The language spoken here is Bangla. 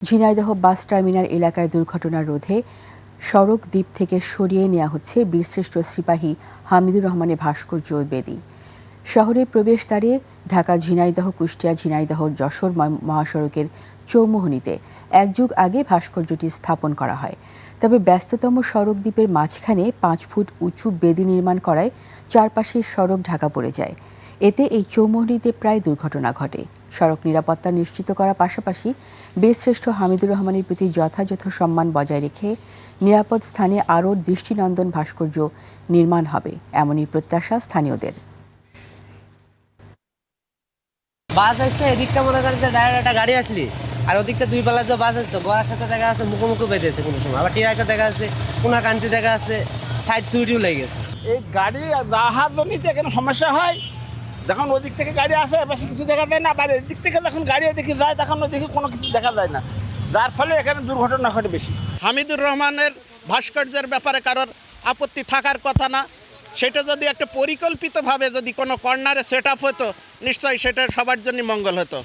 ঝিনাইদহ বাস টার্মিনাল এলাকায় দুর্ঘটনা রোধে সড়ক দ্বীপ থেকে সরিয়ে নেওয়া হচ্ছে বীরশ্রেষ্ঠ সিপাহী হামিদুর রহমানের ভাস্কর্য বেদি। শহরের প্রবেশদ্বারে ঢাকা ঝিনাইদহ কুষ্টিয়া ঝিনাইদহ যশোর মহাসড়কের চৌমুহনীতে এক যুগ আগে ভাস্কর্যটি স্থাপন করা হয়। তবে ব্যস্ততম সড়ক দ্বীপের মাঝখানে ৫ ফুট উঁচু বেদি নির্মাণ করায় চারপাশের সড়ক ঢাকা পড়ে যায়। এতে এই চৌমুহনীতে প্রায় দুর্ঘটনা ঘটে। সড়ক নিরাপত্তা নিশ্চিত করার পাশাপাশি বীরশ্রেষ্ঠ হামিদুর রহমানের প্রতি যথাযথ সম্মান বজায় রেখে নিরাপদ স্থানে আরও দৃষ্টিনন্দন ভাস্কর্য নির্মাণ হবে, এমনই প্রত্যাশা স্থানীয়দের। বাস আসছে এদিকটা মনে করেন যে ডাইরেক্ট একটা গাড়ি আসলি আর ওদিকটা দুই বেলা যে বাস আসতো গড়ার সাথে দেখা যাচ্ছে মুখোমুখি বেঁধেছে কোনো সময়, আবার টিরাকে দেখা যাচ্ছে কোনা কান্তি দেখা যাচ্ছে সাইড সুইটিও লেগে গেছে। এই গাড়ি যাওয়ার জন্যই তো এখানে সমস্যা হয়। যখন ওদিক থেকে গাড়ি আসে বেশি কিছু দেখা যায় না, বাইরের দিক থেকে যখন গাড়ি এদিকে যায় তখন ওদিকে কোনো কিছু দেখা যায় না, যার ফলে এখানে দুর্ঘটনা ঘটে বেশি। হামিদুর রহমানের ভাস্কর্যের ব্যাপারে কারোর আপত্তি থাকার কথা না। সেটা যদি একটা পরিকল্পিতভাবে যদি কোনো কর্নারে সেট আপ হতো, নিশ্চয়ই সেটা সবার জন্য মঙ্গল হতো।